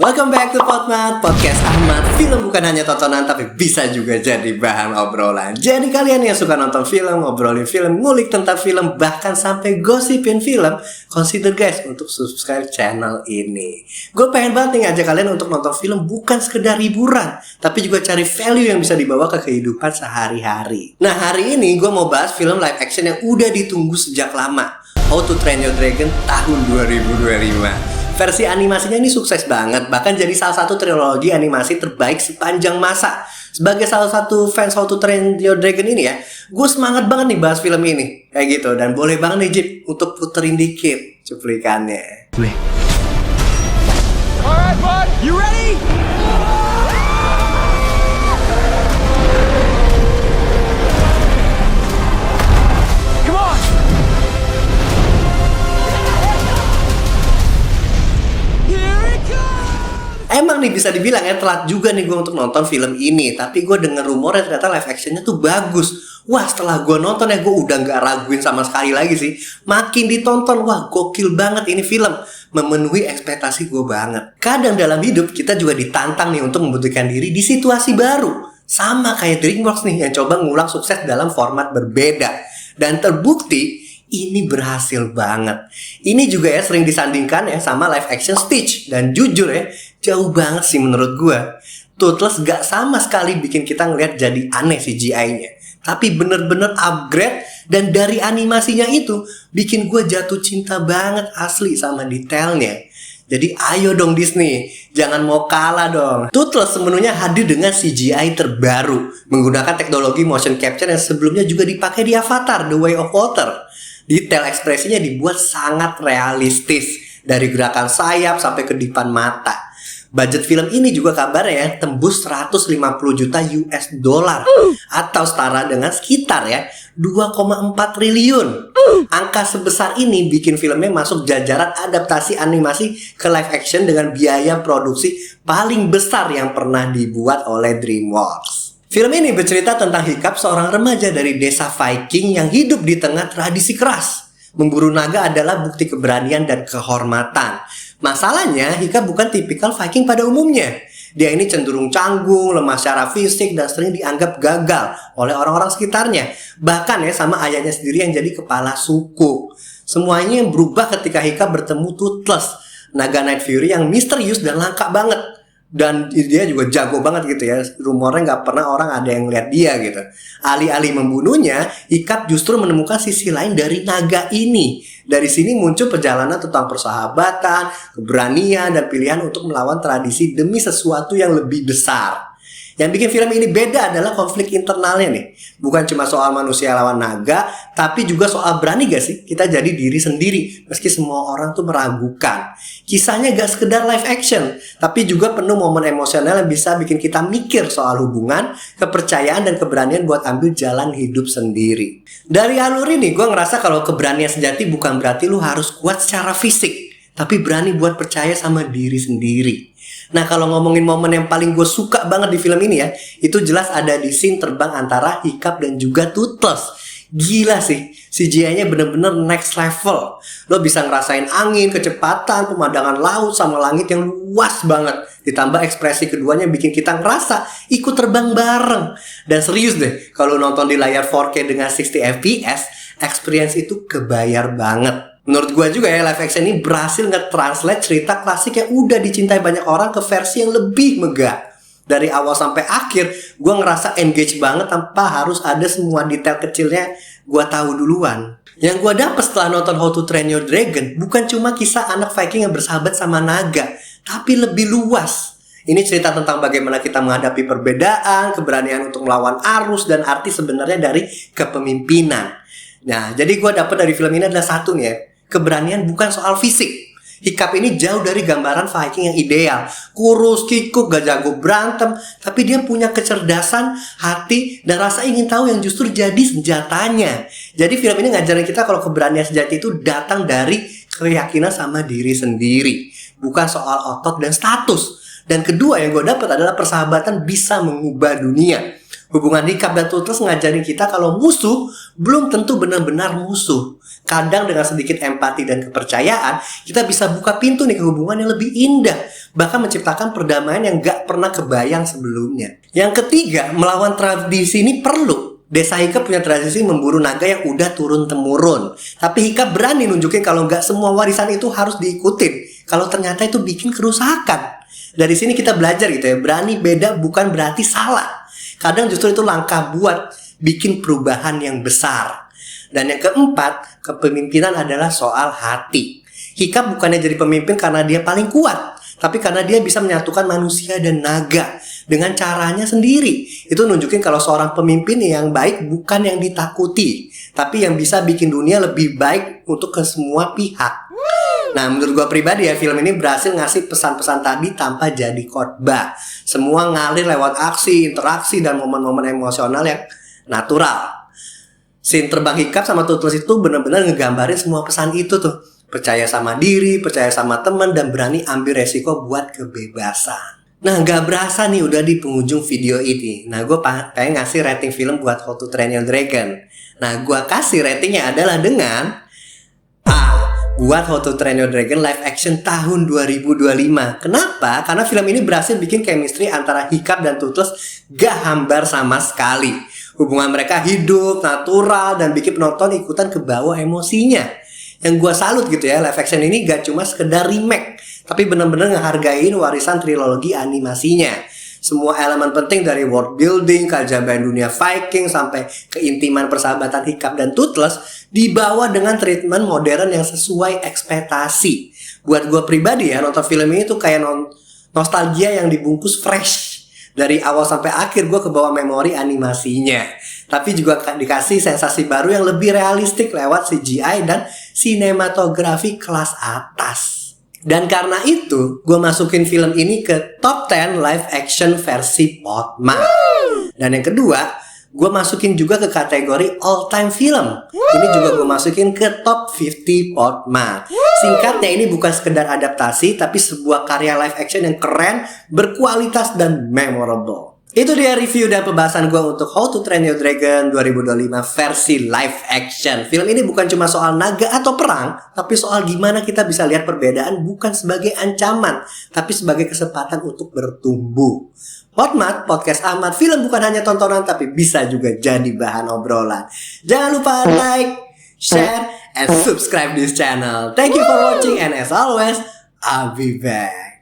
Welcome back to Podmat, podcast Ahmad. Film bukan hanya tontonan tapi bisa juga jadi bahan obrolan. Jadi kalian yang suka nonton film, ngobrolin film, ngulik tentang film, bahkan sampai gosipin film, consider guys untuk subscribe channel ini. Gue pengen banget nih ngajak kalian untuk nonton film bukan sekedar hiburan, tapi juga cari value yang bisa dibawa ke kehidupan sehari-hari. Nah, hari ini gue mau bahas film live action yang udah ditunggu sejak lama, How to Train Your Dragon tahun 2025. Versi animasinya ini sukses banget, bahkan jadi salah satu trilogi animasi terbaik sepanjang masa. Sebagai salah satu fans How to Train Your Dragon ini ya, gue semangat banget nih bahas film ini. Kayak gitu, dan boleh banget nih Jip untuk puterin dikit cuplikannya. Alright, bud, you ready? Come on! Here it comes! Emang nih bisa dibilang ya telat juga nih gue untuk nonton film ini. Tapi gue denger rumornya ternyata live actionnya tuh bagus. Wah, setelah gue nonton ya gue udah gak raguin sama sekali lagi sih. Makin ditonton, wah gokil banget ini film. Memenuhi ekspektasi gue banget. Kadang dalam hidup kita juga ditantang nih untuk membuktikan diri di situasi baru. Sama kayak DreamWorks nih yang coba ngulang sukses dalam format berbeda. Dan terbukti ini berhasil banget. Ini juga ya sering disandingkan ya sama live action Stitch. Dan jujur ya, jauh banget sih menurut gue. Toothless gak sama sekali bikin kita ngeliat jadi aneh CGI-nya. Tapi bener-bener upgrade. Dan dari animasinya itu bikin gue jatuh cinta banget asli sama detailnya. Jadi ayo dong Disney, jangan mau kalah dong. Toothless sepenuhnya hadir dengan CGI terbaru, menggunakan teknologi motion capture yang sebelumnya juga dipakai di Avatar The Way of Water. Detail ekspresinya dibuat sangat realistis, dari gerakan sayap sampai kedipan mata. Budget film ini juga kabarnya ya tembus 150 juta US dollar atau setara dengan sekitar ya 2,4 triliun. Angka sebesar ini bikin filmnya masuk jajaran adaptasi animasi ke live action dengan biaya produksi paling besar yang pernah dibuat oleh DreamWorks. Film ini bercerita tentang Hiccup, seorang remaja dari desa Viking yang hidup di tengah tradisi keras. Memburu naga adalah bukti keberanian dan kehormatan. Masalahnya, Hiccup bukan tipikal Viking pada umumnya. Dia ini cenderung canggung, lemah secara fisik, dan sering dianggap gagal oleh orang-orang sekitarnya. Bahkan ya sama ayahnya sendiri yang jadi kepala suku. Semuanya yang berubah ketika Hiccup bertemu Toothless, naga Night Fury yang misterius dan langka banget. Dan dia juga jago banget gitu ya. Rumornya gak pernah orang ada yang lihat dia gitu. Alih-alih membunuhnya, Hiccup justru menemukan sisi lain dari naga ini. Dari sini muncul perjalanan tentang persahabatan, keberanian, dan pilihan untuk melawan tradisi demi sesuatu yang lebih besar. Yang bikin film ini beda adalah konflik internalnya nih. Bukan cuma soal manusia lawan naga, tapi juga soal berani gak sih kita jadi diri sendiri meski semua orang tuh meragukan. Kisahnya gak sekedar live action, tapi juga penuh momen emosional yang bisa bikin kita mikir soal hubungan, kepercayaan, dan keberanian buat ambil jalan hidup sendiri. Dari alur ini gue ngerasa kalau keberanian sejati bukan berarti lu harus kuat secara fisik, tapi berani buat percaya sama diri sendiri. Nah, kalau ngomongin momen yang paling gue suka banget di film ini ya, itu jelas ada di scene terbang antara Hiccup dan juga Toothless. Gila sih, CGI-nya bener-bener next level. Lo bisa ngerasain angin, kecepatan, pemandangan laut sama langit yang luas banget. Ditambah ekspresi keduanya bikin kita ngerasa ikut terbang bareng. Dan serius deh, kalau nonton di layar 4K dengan 60 fps, experience itu kebayar banget. Menurut gue juga ya, live action ini berhasil nge-translate cerita klasik yang udah dicintai banyak orang ke versi yang lebih megah. Dari awal sampai akhir, gue ngerasa engage banget tanpa harus ada semua detail kecilnya gue tahu duluan. Yang gue dapet setelah nonton How to Train Your Dragon bukan cuma kisah anak Viking yang bersahabat sama naga, tapi lebih luas. Ini cerita tentang bagaimana kita menghadapi perbedaan, keberanian untuk melawan arus, dan arti sebenarnya dari kepemimpinan. Nah, jadi gue dapet dari film ini adalah satu nih ya, keberanian bukan soal fisik. Hiccup ini jauh dari gambaran Viking yang ideal. Kurus, kikuk, gak jago berantem, tapi dia punya kecerdasan, hati, dan rasa ingin tahu yang justru jadi senjatanya. Jadi film ini ngajarin kita kalau keberanian sejati itu datang dari keyakinan sama diri sendiri, bukan soal otot dan status. Dan kedua yang gue dapat adalah persahabatan bisa mengubah dunia. Hubungan Hiccup dan Turtles ngajarin kita kalau musuh belum tentu benar-benar musuh. Kadang dengan sedikit empati dan kepercayaan, kita bisa buka pintu nih ke hubungan yang lebih indah. Bahkan menciptakan perdamaian yang gak pernah kebayang sebelumnya. Yang ketiga, melawan tradisi ini perlu. Desa Hiccup punya tradisi memburu naga yang udah turun-temurun. Tapi Hiccup berani nunjukin kalau gak semua warisan itu harus diikutin. Kalau ternyata itu bikin kerusakan. Dari sini kita belajar gitu ya, berani beda bukan berarti salah. Kadang justru itu langkah buat bikin perubahan yang besar. Dan yang keempat, kepemimpinan adalah soal hati. Hiccup bukannya jadi pemimpin karena dia paling kuat, tapi karena dia bisa menyatukan manusia dan naga dengan caranya sendiri. Itu nunjukin kalau seorang pemimpin yang baik bukan yang ditakuti, tapi yang bisa bikin dunia lebih baik untuk ke semua pihak. Nah, menurut gue pribadi ya, film ini berhasil ngasih pesan-pesan tadi tanpa jadi khotbah. Semua ngalir lewat aksi, interaksi, dan momen-momen emosional yang natural. Scene terbang Hiccup sama Turtles itu benar-benar ngegambarin semua pesan itu tuh. Percaya sama diri, percaya sama teman, dan berani ambil resiko buat kebebasan. Nah, gak berasa nih udah di penghujung video ini. Nah, gue pengen ngasih rating film buat How to Train Your Dragon. Nah, gue kasih ratingnya adalah dengan buat How to Train Your Dragon live action tahun 2025. Kenapa? Karena film ini berhasil bikin chemistry antara Hiccup dan Turtles gak hambar sama sekali. Hubungan mereka hidup, natural, dan bikin penonton ikutan ke bawah emosinya. Yang gue salut gitu ya, live action ini gak cuma sekedar remake, tapi bener-bener ngehargain warisan trilogi animasinya. Semua elemen penting dari world building, keajaiban dunia Viking, sampai keintiman persahabatan Hiccup dan Turtles dibawa dengan treatment modern yang sesuai ekspektasi. Buat gue pribadi ya, nonton film ini tuh kayak nostalgia yang dibungkus fresh. Dari awal sampai akhir gue kebawa memori animasinya. Tapi juga dikasih sensasi baru yang lebih realistik lewat CGI dan sinematografi kelas atas. Dan karena itu, gue masukin film ini ke top 10 live action versi Potmat. Dan yang kedua, gue masukin juga ke kategori all time film. Ini juga gue masukin ke top 50 Potmat. Singkatnya, ini bukan sekedar adaptasi, tapi sebuah karya live action yang keren, berkualitas, dan memorable. Itu dia review dan pembahasan gue untuk How to Train Your Dragon 2025 versi live action. Film ini bukan cuma soal naga atau perang, tapi soal gimana kita bisa lihat perbedaan bukan sebagai ancaman, tapi sebagai kesempatan untuk bertumbuh. Potmat, podcast Ahmad, film bukan hanya tontonan, tapi bisa juga jadi bahan obrolan. Jangan lupa like, share, and subscribe this channel. Thank you for watching, and as always, I'll be back.